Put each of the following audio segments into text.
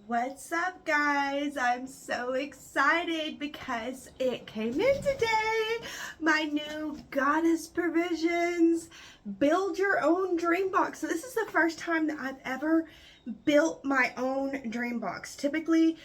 What's up, guys? I'm so excited because it came in today. My new Goddess Provisions Build Your Own Dream Box. So this is the first time that I've ever built my own dream box. Typically,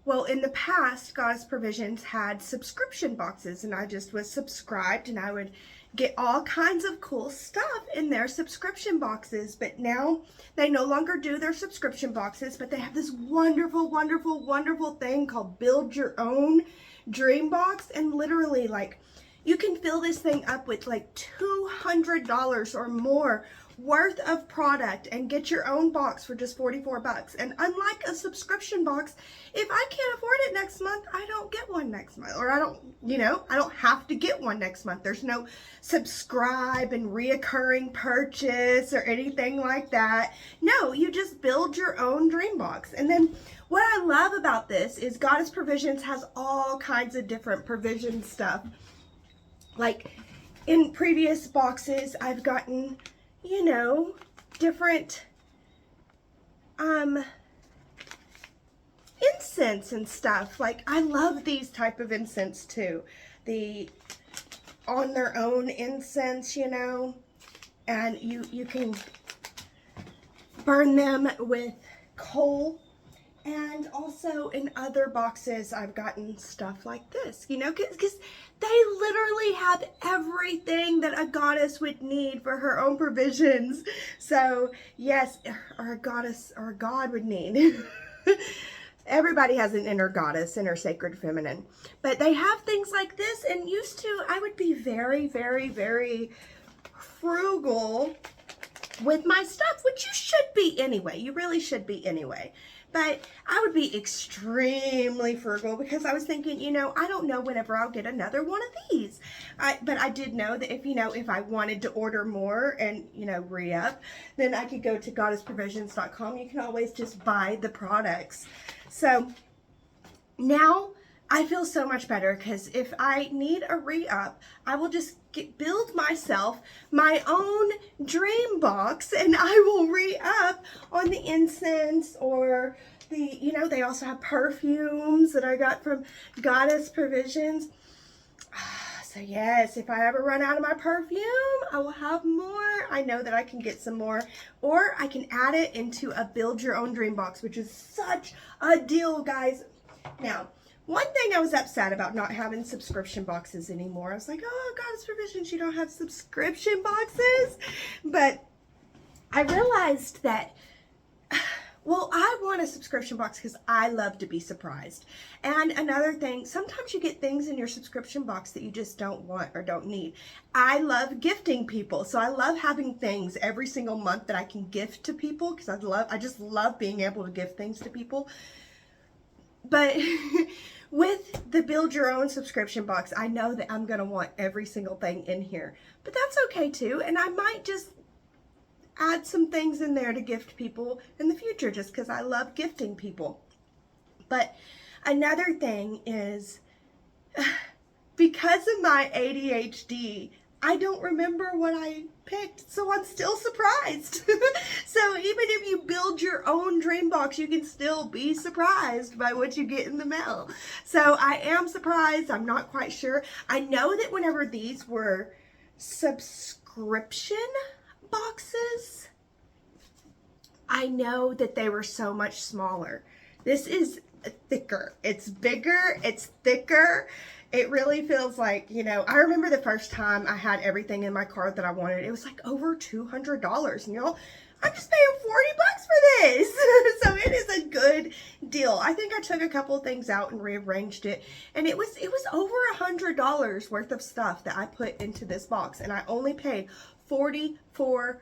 well, in the past, Goddess Provisions had subscription boxes, and I just was subscribed, and I would get all kinds of cool stuff in their subscription boxes. But now they no longer do their subscription boxes, but they have this wonderful, wonderful, wonderful thing called Build Your Own Dream Box. And literally, like, you can fill this thing up with like $200 or more worth of product and get your own box for just 44 bucks. And unlike a subscription box, if I can't afford it next month, I don't get one next month, or I don't have to get one next month. There's no subscribe and reoccurring purchase or anything like that. No, you just build your own dream box. And then what I love about this is Goddess Provisions has all kinds of different provision stuff. Like in previous boxes, I've gotten, different incense and stuff. Like, I love these type of incense too. The on their own incense, and you can burn them with coal. And also in other boxes, I've gotten stuff like this, because they literally have everything that a goddess would need for her own provisions. So yes, or a goddess or a god would need. Everybody has an inner goddess, inner sacred feminine. But they have things like this, and used to, I would be very, very, very frugal with my stuff, which you should be anyway. You really should be anyway. But I would be extremely frugal because I was thinking, I don't know whenever I'll get another one of these. But I did know that if I wanted to order more and, re-up, then I could go to goddessprovisions.com. You can always just buy the products. So now I feel so much better, because if I need a re-up, I will just build myself my own dream box, and I will re-up on the incense, or they also have perfumes that I got from Goddess Provisions. So yes, if I ever run out of my perfume, I will have more. I know that I can get some more, or I can add it into a Build Your Own Dream Box, which is such a deal, guys. Now, one thing I was upset about not having subscription boxes anymore. I was like, oh, Goddess Provisions, you don't have subscription boxes? But I realized that, well, I want a subscription box because I love to be surprised. And another thing, sometimes you get things in your subscription box that you just don't want or don't need. I love gifting people. So I love having things every single month that I can gift to people, because I just love being able to give things to people. But with the Build Your Own subscription box, I know that I'm going to want every single thing in here. But that's okay too. And I might just add some things in there to gift people in the future, just because I love gifting people. But another thing is, because of my ADHD, I don't remember what I picked, so I'm still surprised. So even if you build your own dream box, you can still be surprised by what you get in the mail. So I am surprised. I'm not quite sure. I know that whenever these were subscription boxes, I know that they were so much smaller. This is thicker. It's bigger. It's thicker. It really feels like, I remember the first time I had everything in my cart that I wanted, it was like over $200. And I'm just paying 40 bucks for this. So it is a good deal. I think I took a couple of things out and rearranged it, and it was over $100 worth of stuff that I put into this box, and I only paid $44.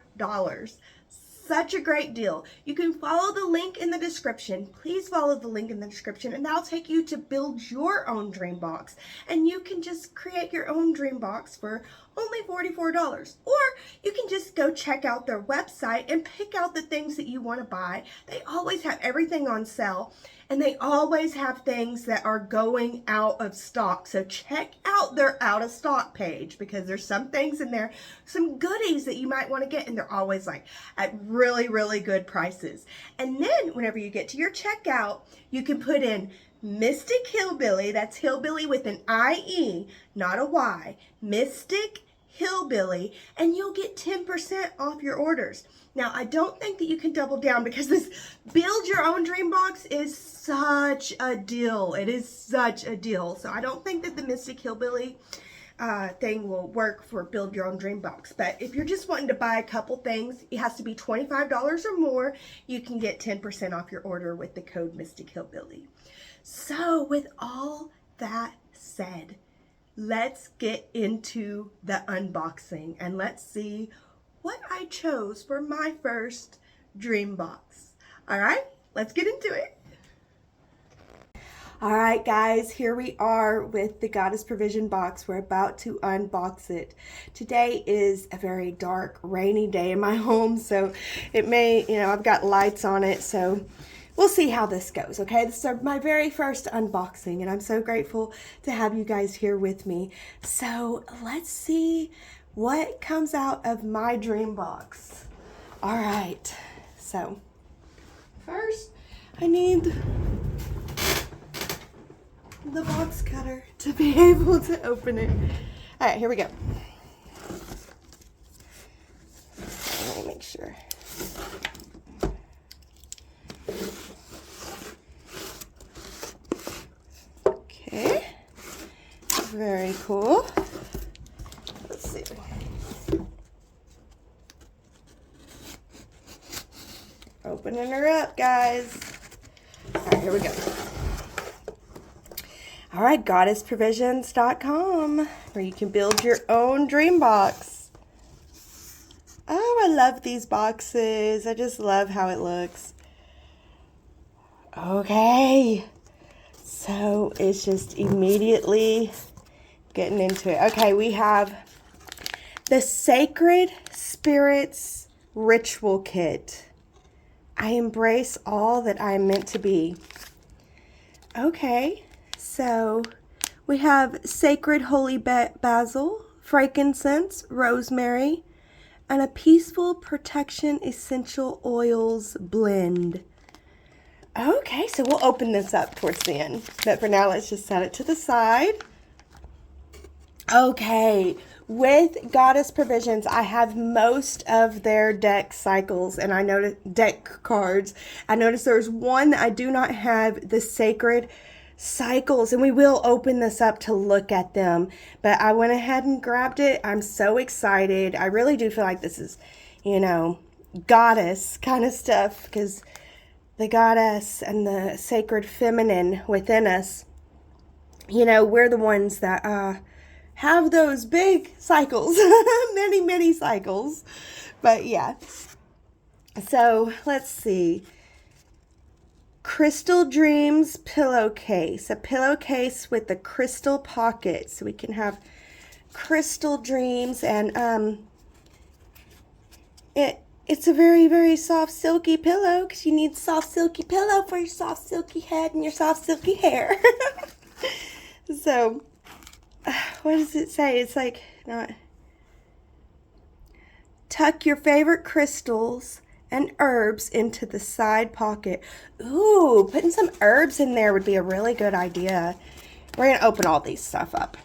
Such a great deal. You can follow the link in the description. Please follow the link in the description, and that'll take you to build your own dream box. And you can just create your own dream box for only $44. Or you can just go check out their website and pick out the things that you want to buy. They always have everything on sale, and they always have things that are going out of stock. So check out their out of stock page, because there's some things in there, some goodies that you might want to get, and they're always like at really, really good prices. And then whenever you get to your checkout, you can put in Mystic Hillbillie. That's Hillbillie with an I-E, not a Y. Mystic Hillbillie, and you'll get 10% off your orders. Now, I don't think that you can double down, because this build your own dream box is such a deal. It is such a deal. So I don't think that the Mystic Hillbillie thing will work for build your own dream box. But if you're just wanting to buy a couple things, it has to be $25 or more. You can get 10% off your order with the code Mystic Hillbillie. So with all that said, let's get into the unboxing and let's see what I chose for my first dream box. All right, let's get into it. All right, guys, here we are with the Goddess Provision box. We're about to unbox it. Today is a very dark, rainy day in my home, so it may, I've got lights on it, so we'll see how this goes, okay? This is my very first unboxing, and I'm so grateful to have you guys here with me. So let's see what comes out of my dream box. All right, so first I need the box cutter to be able to open it. All right, here we go. Let me make sure. Okay, very cool. Let's see. Opening her up, guys. All right, here we go. All right, goddessprovisions.com, where you can build your own dream box. Oh, I love these boxes. I just love how it looks. Okay. So it's just immediately getting into it. Okay, we have the Sacred Spirits Ritual Kit. I embrace all that I am meant to be. Okay, so we have Sacred Holy Basil, frankincense, rosemary, and a Peaceful Protection Essential Oils blend. Okay, so we'll open this up towards the end. But for now, let's just set it to the side. Okay, with Goddess Provisions, I have most of their deck cycles, and I noticed deck cards. I noticed there's one that I do not have, the Sacred Cycles, and we will open this up to look at them. But I went ahead and grabbed it. I'm so excited. I really do feel like this is, goddess kind of stuff, because the goddess and the sacred feminine within us, we're the ones that have those big cycles, many cycles. But yeah, so let's see. Crystal Dreams pillowcase, a pillowcase with a crystal pocket, so we can have crystal dreams. And it's a very, very soft, silky pillow, because you need soft, silky pillow for your soft, silky head and your soft, silky hair. So, what does it say? It's like, tuck your favorite crystals and herbs into the side pocket. Ooh, putting some herbs in there would be a really good idea. We're going to open all these stuff up.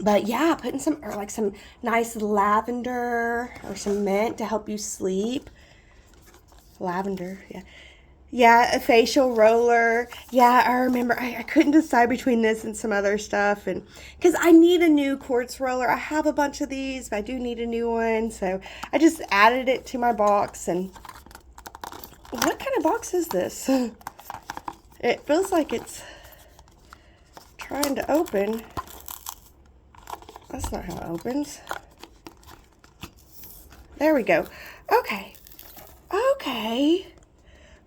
But yeah, putting some nice lavender or some mint to help you sleep. Lavender, yeah. Yeah, a facial roller. Yeah, I remember I couldn't decide between this and some other stuff, and because I need a new quartz roller. I have a bunch of these, but I do need a new one, so I just added it to my box. And what kind of box is this? It feels like it's trying to open. That's not how it opens. There we go. Okay.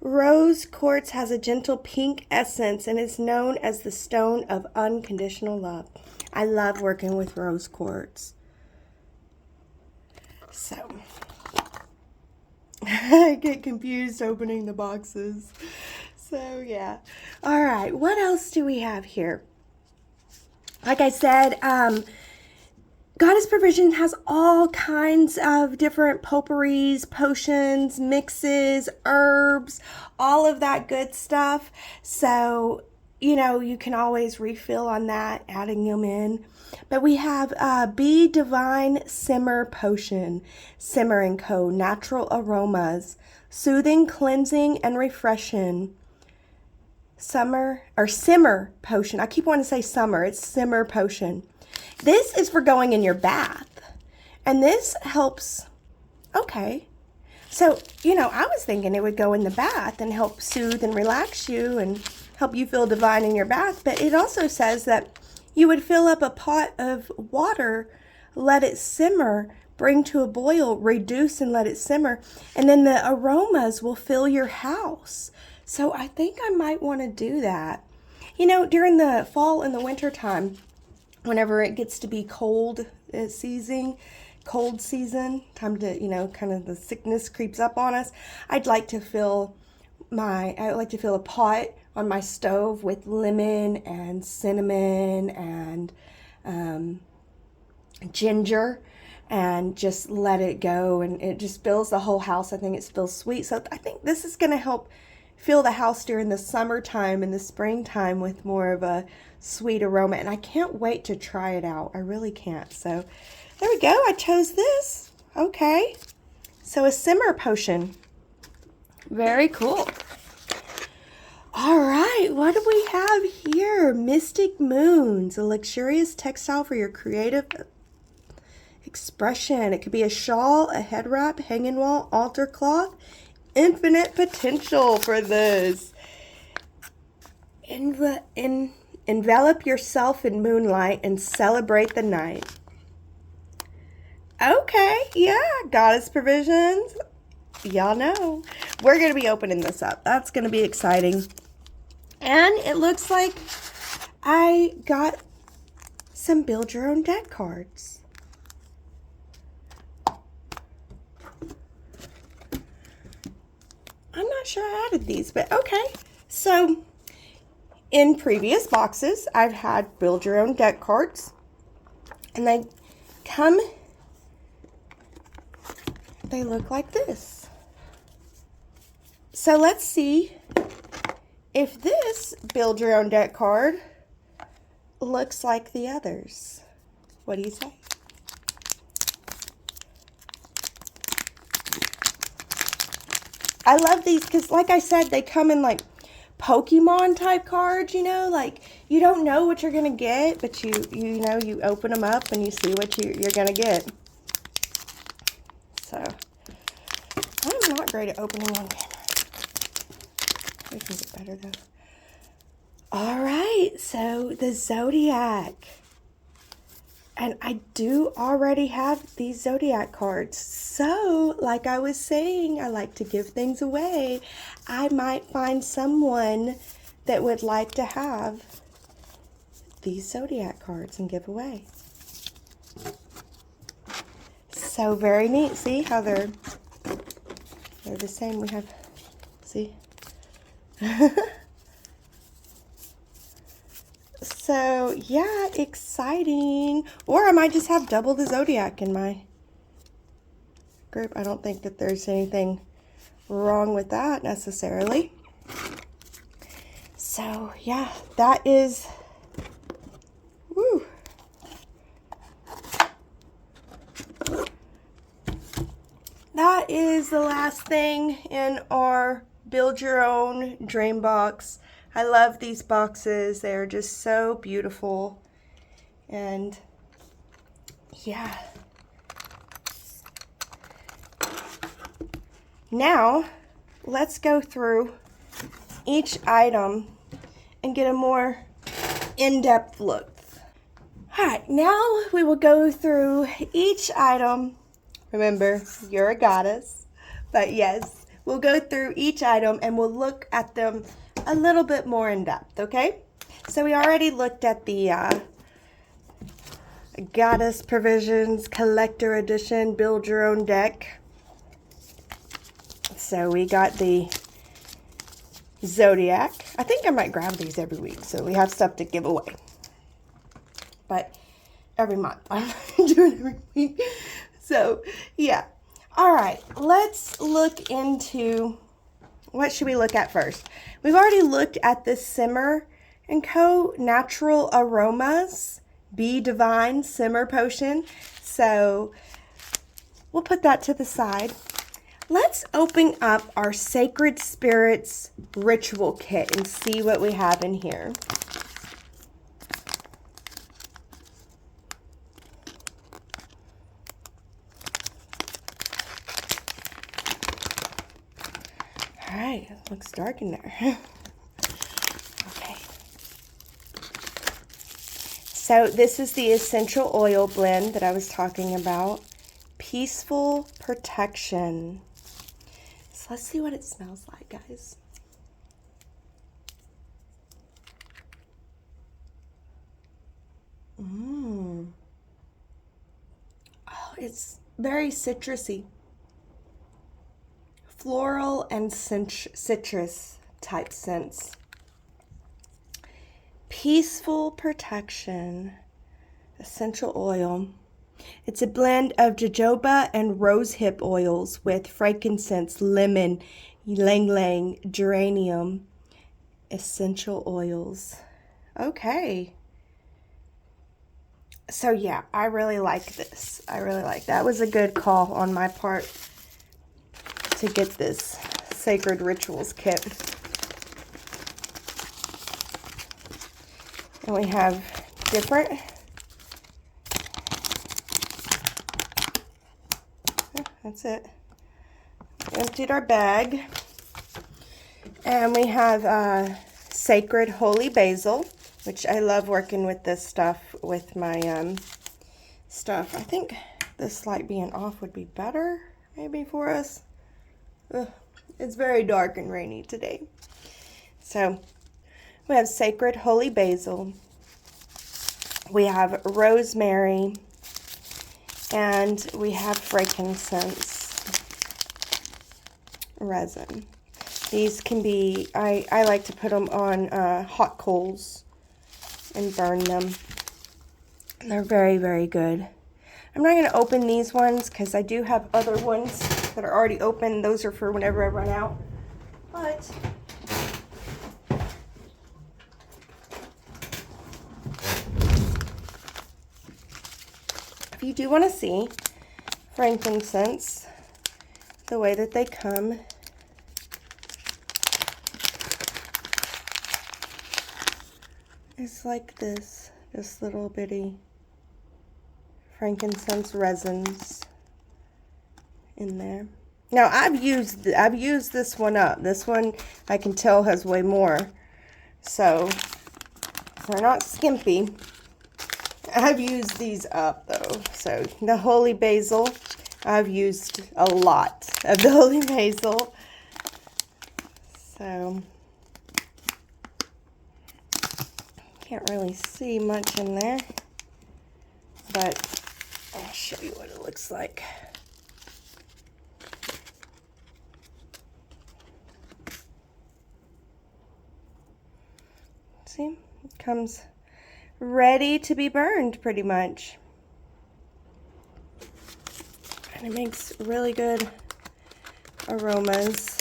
Rose quartz has a gentle pink essence and is known as the stone of unconditional love. I love working with rose quartz. So, I get confused opening the boxes. So, yeah. All right, what else do we have here? Like I said, Goddess Provision has all kinds of different potpourris, potions, mixes, herbs, all of that good stuff. So, you know, you can always refill on that, adding them in. But we have Be Divine Simmer Potion, Simmer & Co. Natural aromas, soothing, cleansing, and refreshing. Simmer Potion. I keep wanting to say summer. It's Simmer Potion. This is for going in your bath. And this helps, okay. So, you know, I was thinking it would go in the bath and help soothe and relax you and help you feel divine in your bath. But it also says that you would fill up a pot of water, let it simmer, bring to a boil, reduce and let it simmer. And then the aromas will fill your house. So I think I might want to do that. You know, during the fall and the winter time, whenever it gets to be cold season, time to, you know, kind of the sickness creeps up on us, I like to fill a pot on my stove with lemon and cinnamon and ginger and just let it go, and it just fills the whole house. I think it feels sweet. So I think this is going to help fill the house during the summertime and the springtime with more of a sweet aroma, and I can't wait to try it out. I really can't. So there we go. I chose this. Okay. So a simmer potion. Very cool. All right. What do we have here? Mystic Moons, a luxurious textile for your creative expression. It could be a shawl, a head wrap, hanging wall, altar cloth. Infinite potential for this. Envelop yourself in moonlight and celebrate the night. Okay, yeah, Goddess Provisions. Y'all know. We're going to be opening this up. That's going to be exciting. And it looks like I got some Build Your Own deck cards. I'm not sure I added these, but okay. So, in previous boxes, I've had Build Your Own deck cards, and they look like this. So let's see if this Build Your Own deck card looks like the others. What do you say? I love these because, like I said, they come in like Pokemon type cards, you know, like you don't know what you're gonna get, but you know, you open them up and you see what you're gonna get. So I'm not great at opening on camera. We can get better though. All right, so the Zodiac. And I do already have these Zodiac cards. So, like I was saying, I like to give things away. I might find someone that would like to have these Zodiac cards and give away. So very neat. See how they're the same. We have, see? So, yeah, exciting. Or I might just have double the Zodiac in my group. I don't think that there's anything wrong with that necessarily. So, yeah, that is, woo. That is the last thing in our Build Your Own Dream Box. I love these boxes. They're just so beautiful. And yeah. Now, let's go through each item and get a more in-depth look. All right, now we will go through each item. Remember, you're a goddess. But yes, we'll go through each item and we'll look at them a little bit more in depth, okay? So we already looked at the Goddess Provisions Collector Edition, build your own deck. So we got the Zodiac. I think I might grab these every week so we have stuff to give away. But every month. I'm doing it every week. So yeah. All right. Let's look into, what should we look at first? We've already looked at the Simmer & Co. Natural Aromas Be Divine Simmer Potion. So we'll put that to the side. Let's open up our Sacred Spirits Ritual Kit and see what we have in here. All right, it looks dark in there. Okay. So this is the essential oil blend that I was talking about. Peaceful Protection. So let's see what it smells like, guys. Oh, it's very citrusy. Floral and citrus type scents. Peaceful Protection essential oil. It's a blend of jojoba and rosehip oils with frankincense, lemon, ylang-ylang, geranium, essential oils. Okay. So yeah, I really like this. I really like that. Was a good call on my part to get this Sacred Rituals kit. And we have different, that's it. Emptied our bag. And we have Sacred Holy Basil, which I love working with this stuff with my stuff. I think this light being off would be better maybe for us. It's very dark and rainy today. So we have Sacred Holy Basil. We have rosemary. And we have frankincense resin. These can be, I like to put them on hot coals and burn them. They're very, very good. I'm not going to open these ones because I do have other ones that are already open. Those are for whenever I run out. But if you do want to see frankincense, the way that they come, it's like this, just little bitty frankincense resins in there. Now I've used this one up. This one I can tell has way more, so they're not skimpy. I've used these up though. So the Holy Basil, I've used a lot of the Holy Basil. So can't really see much in there, but I'll show you what it looks like. See, it comes ready to be burned pretty much. And it makes really good aromas.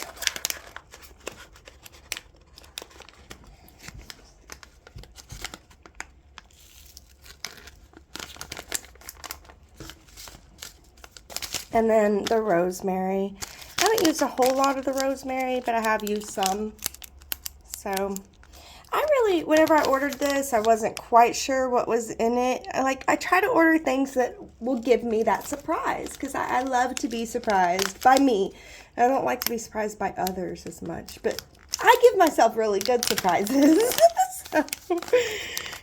And then the rosemary. I haven't used a whole lot of the rosemary, but I have used some. So whenever I ordered this, I wasn't quite sure what was in it. I try to order things that will give me that surprise, because I love to be surprised by me. I don't like to be surprised by others as much, but I give myself really good surprises. So,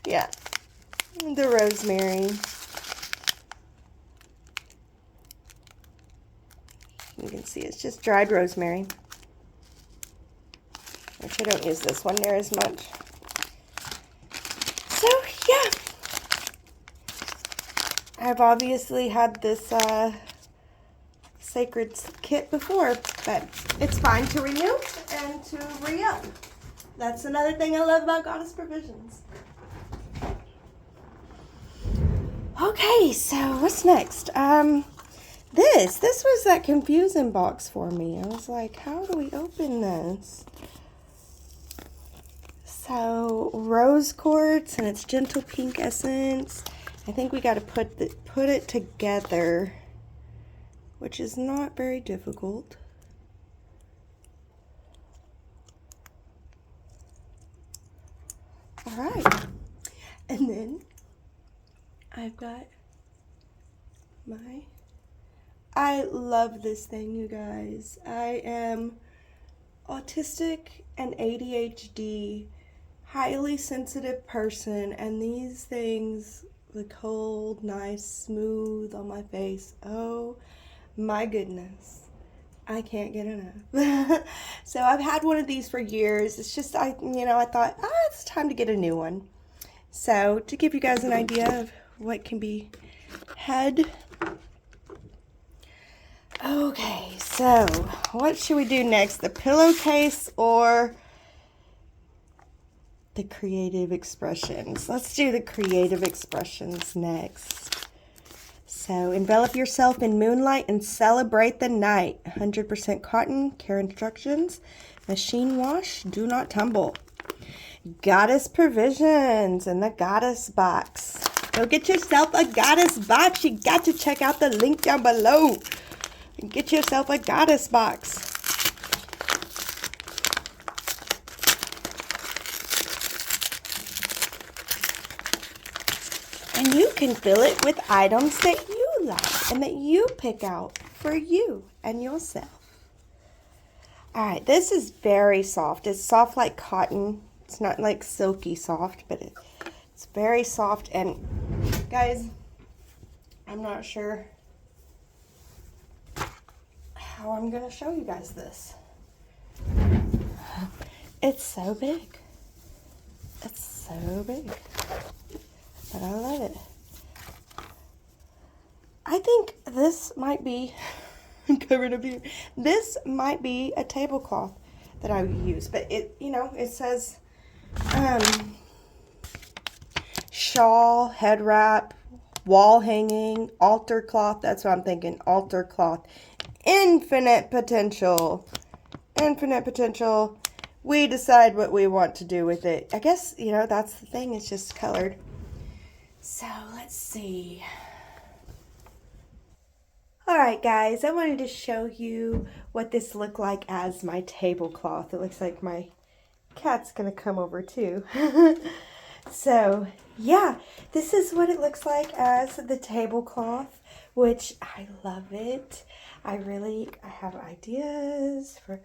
yeah, the rosemary. You can see it's just dried rosemary, which I don't use this one near as much. So yeah, I've obviously had this sacred kit before, but it's fine to renew and to re-up. That's another thing I love about Goddess Provisions. Okay, so what's next? This was that confusing box for me. I was like, how do we open this? So rose quartz and it's gentle pink essence. I think we got to put it together, which is not very difficult. All right, and then I've got I love this thing, you guys. I am autistic and ADHD, highly sensitive person, and these things look cold, nice, smooth on my face. Oh my goodness. I can't get enough. So I've had one of these for years. It's just, I thought, it's time to get a new one. So to give you guys an idea of what can be had. Okay, so what should we do next? The pillowcase or the creative expressions? Let's do the creative expressions next. So envelop yourself in moonlight and celebrate the night. 100% cotton, care instructions, machine wash, do not tumble. Goddess Provisions in the Goddess box. Go get yourself a Goddess box. You got to check out the link down below and get yourself a Goddess box. And you can fill it with items that you like and that you pick out for you and yourself. All right, this is very soft. It's soft like cotton. It's not like silky soft, but it's very soft. And guys, I'm not sure how I'm going to show you guys this. It's so big. It's so big. But I love it. I think this might be covered up here. This might be a tablecloth that I would use, but it says shawl, head wrap, wall hanging, altar cloth. That's what I'm thinking. Altar cloth. Infinite potential. Infinite potential. We decide what we want to do with it. I guess, that's the thing. It's just colored. So let's see. All right, guys, I wanted to show you what this looked like as my tablecloth. It looks like my cat's gonna come over too. So yeah, this is what it looks like as the tablecloth, which I love it. I have ideas for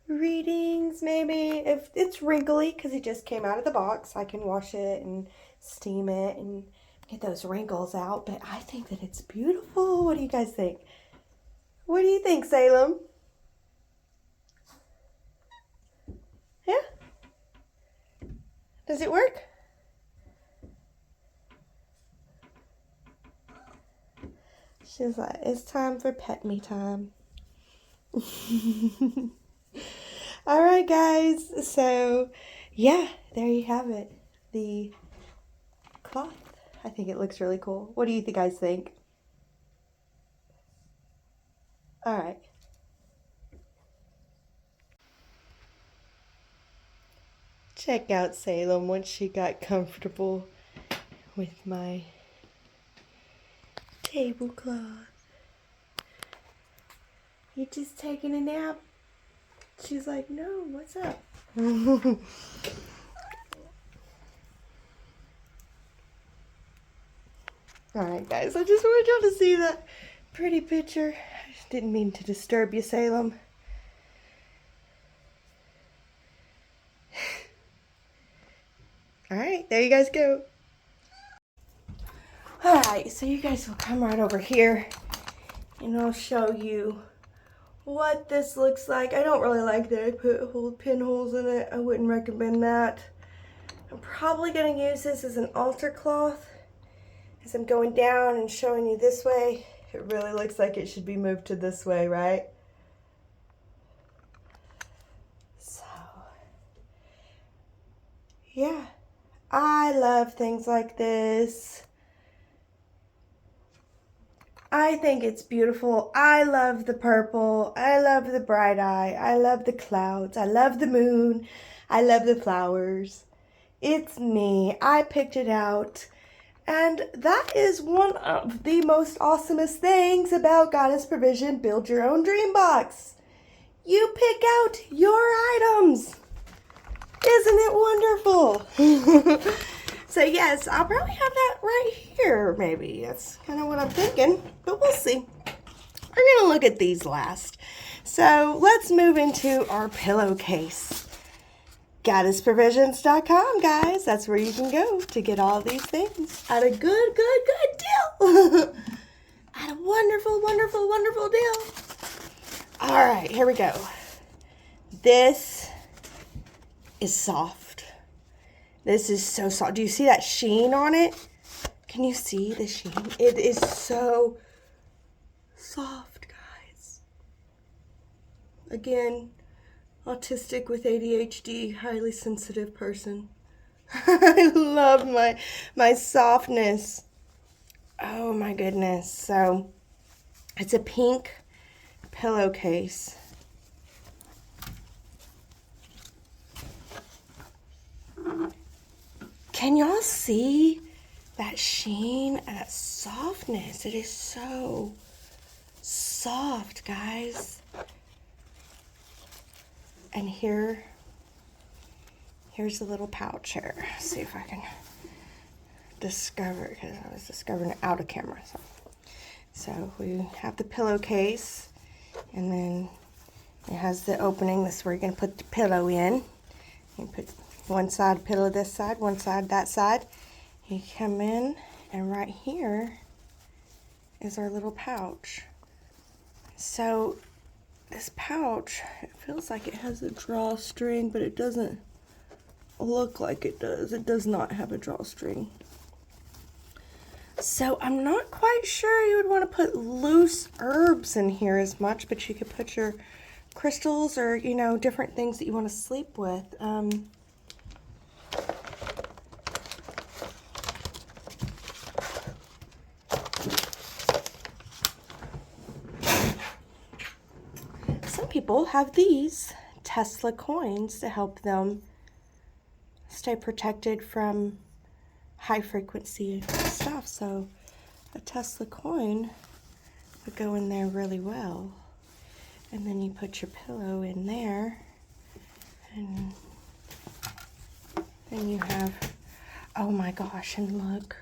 readings, maybe. If it's wrinkly, because it just came out of the box, I can wash it and steam it and get those wrinkles out. But I think that it's beautiful. What do you guys think? What do you think, Salem? Yeah? Does it work? She's like, it's time for pet me time. All right, guys. So, yeah, there you have it. The cloth. I think it looks really cool. What do you guys think? All right. Check out Salem once she got comfortable with my tablecloth. You just taking a nap? She's like, no, what's up? Alright, guys, I just wanted y'all to see that pretty picture. I just didn't mean to disturb you, Salem. Alright, there you guys go. Alright, so you guys will come right over here and I'll show you what this looks like. I don't really like that I put pinholes in it. I wouldn't recommend that. I'm probably going to use this as an altar cloth. as I'm going down and showing you this way, it really looks like it should be moved to this way, right? So, yeah, I love things like this. I think it's beautiful. I love the purple. I love the bright eye. I love the clouds. I love the moon. I love the flowers. It's me. I picked it out. And that is one of the most awesomest things about Goddess Provision Build Your Own Dream Box. You pick out your items. Isn't it wonderful? So yes, I'll probably have that right here, maybe. That's kind of what I'm thinking, but we'll see. We're gonna look at these last. So let's move into our pillowcase. GoddessProvisions.com, guys. That's where you can go to get all these things at a good deal. At a wonderful, wonderful, wonderful deal. All right, here we go. This is soft. This is so soft. Do you see that sheen on it? Can you see the sheen? It is so soft, guys. Again, autistic with ADHD, highly sensitive person. I love my softness. Oh my goodness. So it's a pink pillowcase. Can y'all see that sheen and that softness? It is so soft, guys. And here's the little pouch here. Let's see if I can discover it, because I was discovering it out of camera. So we have the pillowcase, and then it has the opening. This is where you're going to put the pillow in. You put one side pillow this side, one side that side. You come in, and right here is our little pouch. So this pouch, it feels like it has a drawstring, but it doesn't look like it does. It does not have a drawstring. So I'm not quite sure you would want to put loose herbs in here as much, but you could put your crystals or, you know, different things that you want to sleep with. Some people have these Tesla coins to help them stay protected from high frequency stuff. So a Tesla coin would go in there really well. And then you put your pillow in there, and then you have, oh my gosh, and look,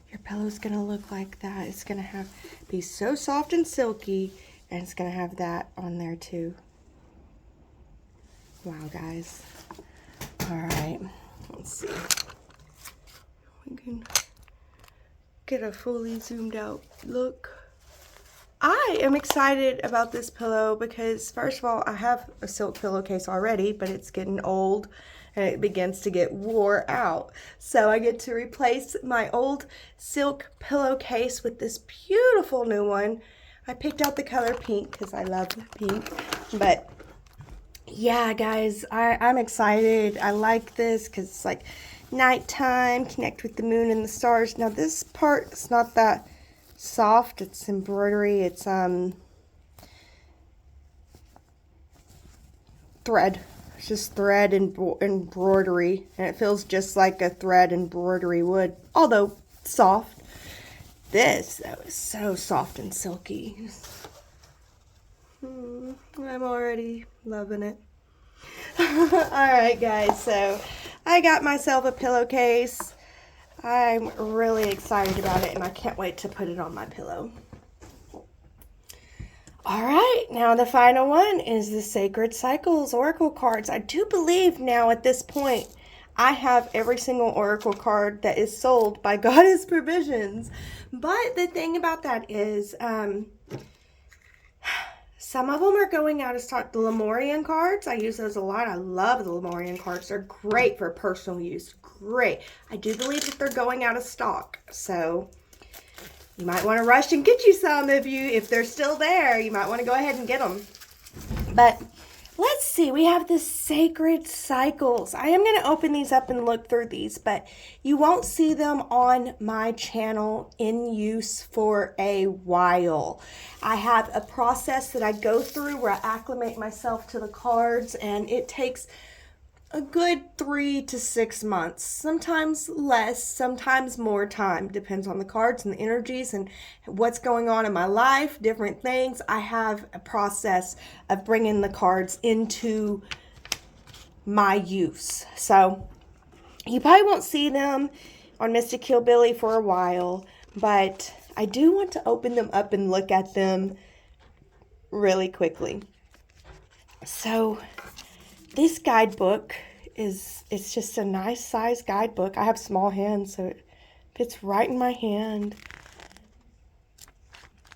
your pillow's gonna look like that. It's gonna be so soft and silky, and it's gonna have that on there too. Wow, guys. All right, let's see. We can get a fully zoomed out look. I am excited about this pillow because, first of all, I have a silk pillowcase already, but it's getting old and it begins to get wore out. So I get to replace my old silk pillowcase with this beautiful new one. I picked out the color pink because I love pink. But yeah, guys, I'm excited. I like this because it's like nighttime, connect with the moon and the stars. Now this part is not that soft. It's embroidery. It's thread. It's just thread and embroidery, and it feels just like a thread embroidery would, although soft. This, though, is so soft and silky. I'm already loving it. Alright, guys, so I got myself a pillowcase. I'm really excited about it, and I can't wait to put it on my pillow. Alright, now the final one is the Sacred Cycles Oracle cards. I do believe now at this point I have every single Oracle card that is sold by Goddess Provisions. But the thing about that is, some of them are going out of stock. The Lemurian cards, I use those a lot. I love the Lemurian cards. They're great for personal use. Great. I do believe that they're going out of stock. So, You might want to rush and get you some if they're still there. You might want to go ahead and get them. But let's see, we have the sacred cycles. I am going to open these up and look through these, but you won't see them on my channel in use for a while. I have a process that I go through where I acclimate myself to the cards, and it takes a good 3 to 6 months, sometimes less, sometimes more time. Depends on the cards and the energies and what's going on in my life, different things. I have a process of bringing the cards into my use. So you probably won't see them on Mystic Hillbillie for a while, but I do want to open them up and look at them really quickly. So this guidebook it's just a nice size guidebook. I have small hands, so it fits right in my hand.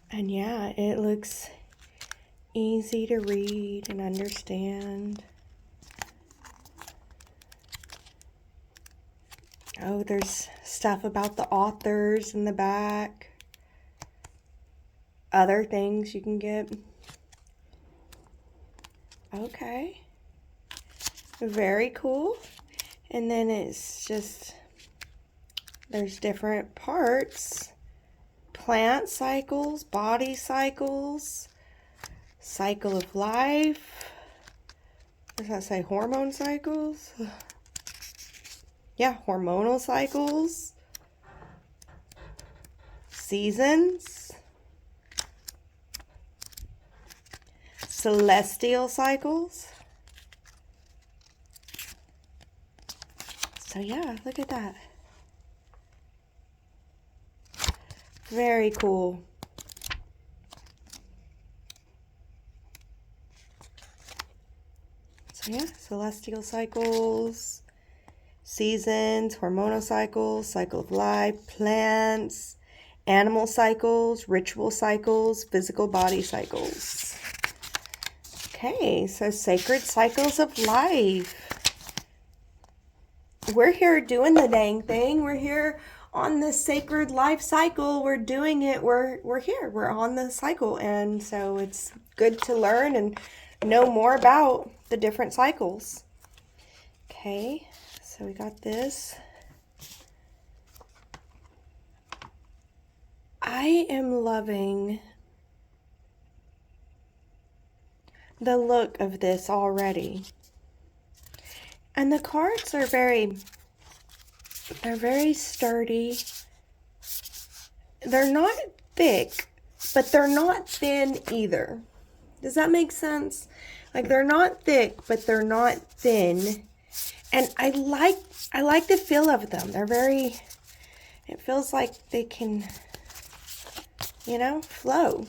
And yeah, it looks easy to read and understand. Oh, there's stuff about the authors in the back. Other things you can get. Okay. Very cool. And then it's just, there's different parts. Plant cycles, body cycles, cycle of life. What does that say? Hormone cycles? Yeah, hormonal cycles. Seasons. Celestial cycles. So yeah, look at that. Very cool. So yeah, celestial cycles, seasons, hormonal cycles, cycle of life, plants, animal cycles, ritual cycles, physical body cycles. Okay, so sacred cycles of life. We're here doing the dang thing. We're here on the sacred life cycle. We're doing it. We're here. We're on the cycle. And so it's good to learn and know more about the different cycles. Okay, so we got this. I am loving the look of this already. And the cards are they're very sturdy. They're not thick, but they're not thin either. Does that make sense? Like, they're not thick, but they're not thin. And I like the feel of them. It feels like they can, flow.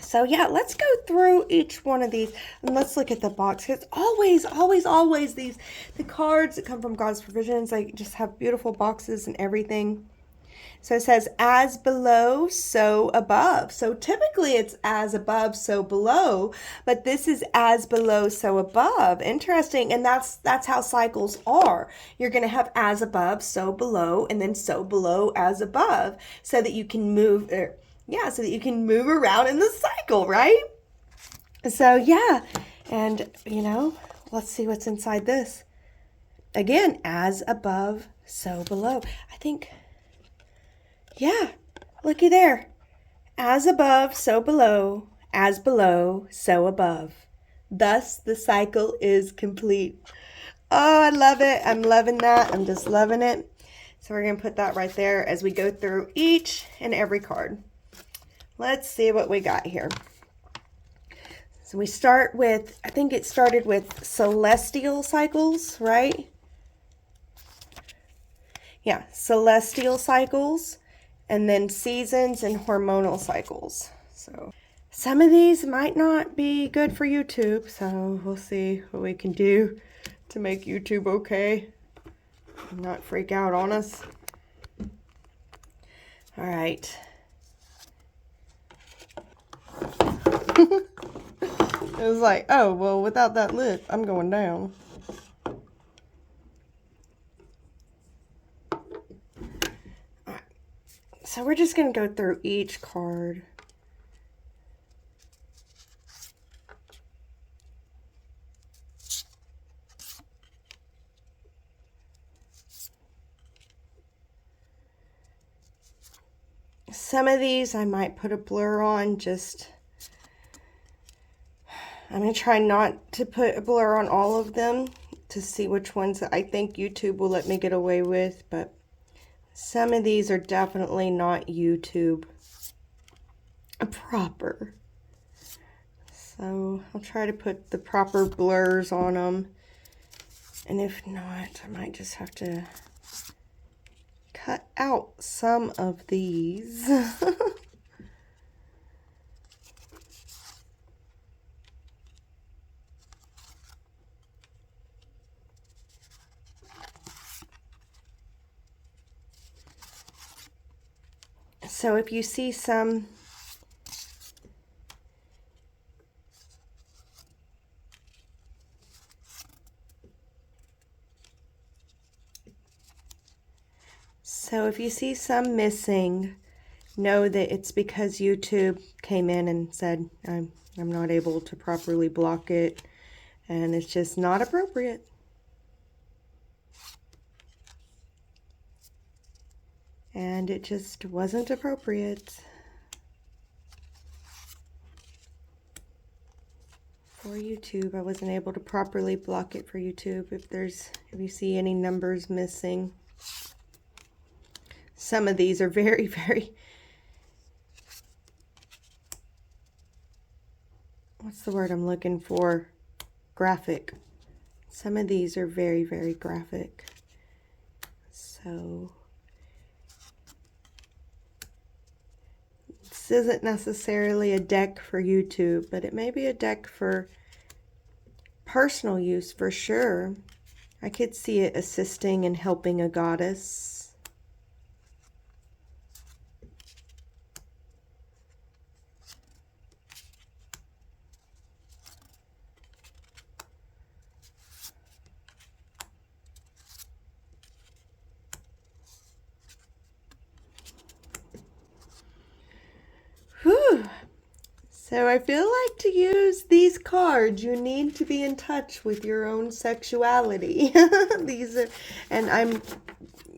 So yeah, let's go through each one of these and let's look at the box. Because always the cards that come from God's Provisions, they just have beautiful boxes and everything. So it says, as below, so above. So typically it's as above, so below, but this is as below, so above. Interesting. And that's how cycles are. You're going to have as above, so below, and then so below, as above, so that you can move around in the cycle, right? So yeah, and let's see what's inside this. Again, as above, so below. I think, yeah, looky there. As above, so below. As below, so above. Thus, the cycle is complete. Oh, I love it. I'm loving that. I'm just loving it. So we're going to put that right there as we go through each and every card. Let's see what we got here. So we start with, I think it started with celestial cycles, right? Yeah, celestial cycles, and then seasons and hormonal cycles. So some of these might not be good for YouTube, so we'll see what we can do to make YouTube okay and not freak out on us. All right. It was like, oh, well, without that lid, I'm going down. So So we're just going to go through each card. Some of these I might put a blur on, I'm going to try not to put a blur on all of them to see which ones I think YouTube will let me get away with, but some of these are definitely not YouTube proper. So I'll try to put the proper blurs on them, and if not, I might just have to cut out some of these. So if you see some missing, know that it's because YouTube came in and said I'm not able to properly block it, and it's just not appropriate. And it just wasn't appropriate for YouTube. I wasn't able to properly block it for YouTube if you see any numbers missing. Some of these are very, very, what's the word I'm looking for? Graphic. Some of these are very, very graphic. So this isn't necessarily a deck for YouTube, but it may be a deck for personal use for sure. I could see it assisting and helping a goddess. Whew. So I feel like to use these cards, you need to be in touch with your own sexuality. And I'm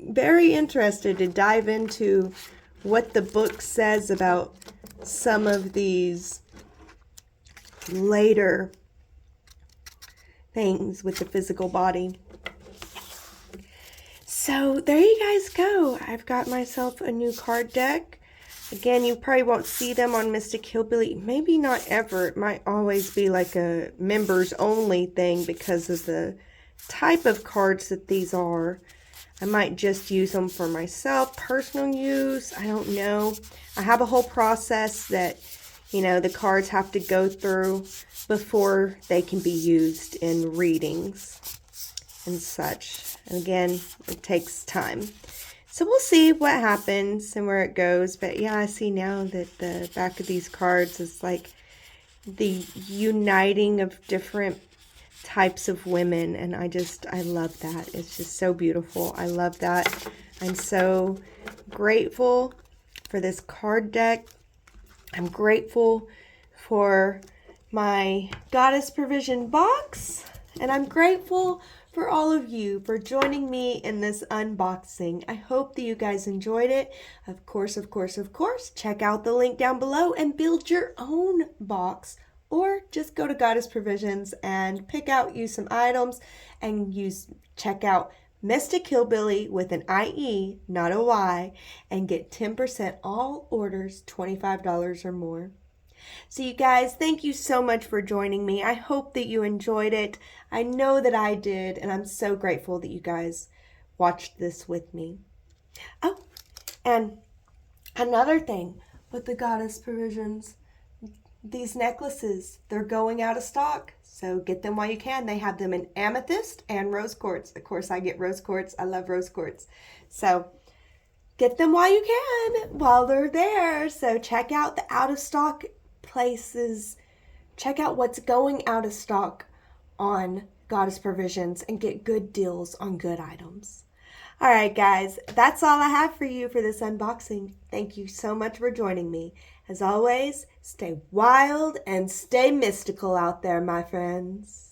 very interested to dive into what the book says about some of these later things with the physical body. So there you guys go. I've got myself a new card deck. Again, you probably won't see them on Mystic Hillbillie. Maybe not ever. It might always be like a members only thing because of the type of cards that these are. I might just use them for myself, personal use. I don't know. I have a whole process that, the cards have to go through before they can be used in readings and such. And again, it takes time. So we'll see what happens and where it goes. But yeah, I see now that the back of these cards is like the uniting of different types of women. And I love that. It's just so beautiful. I love that. I'm so grateful for this card deck. I'm grateful for my Goddess Provision box. And I'm grateful for all of you for joining me in this unboxing. I hope that you guys enjoyed it. Of course, check out the link down below and build your own box, or just go to Goddess Provisions and pick out you some items and check out Mystic Hillbillie with an IE, not a Y, and get 10% all orders $25 or more. So you guys, thank you so much for joining me. I hope that you enjoyed it. I know that I did, and I'm so grateful that you guys watched this with me. Oh, and another thing with the Goddess Provisions, these necklaces, they're going out of stock, so get them while you can. They have them in amethyst and rose quartz. Of course, I get rose quartz. I love rose quartz. So get them while you can, while they're there. So check out the out of stock places. Check out what's going out of stock on Goddess Provisions and get good deals on good items. Alright guys, that's all I have for you for this unboxing. Thank you so much for joining me. As always, stay wild and stay mystical out there, my friends.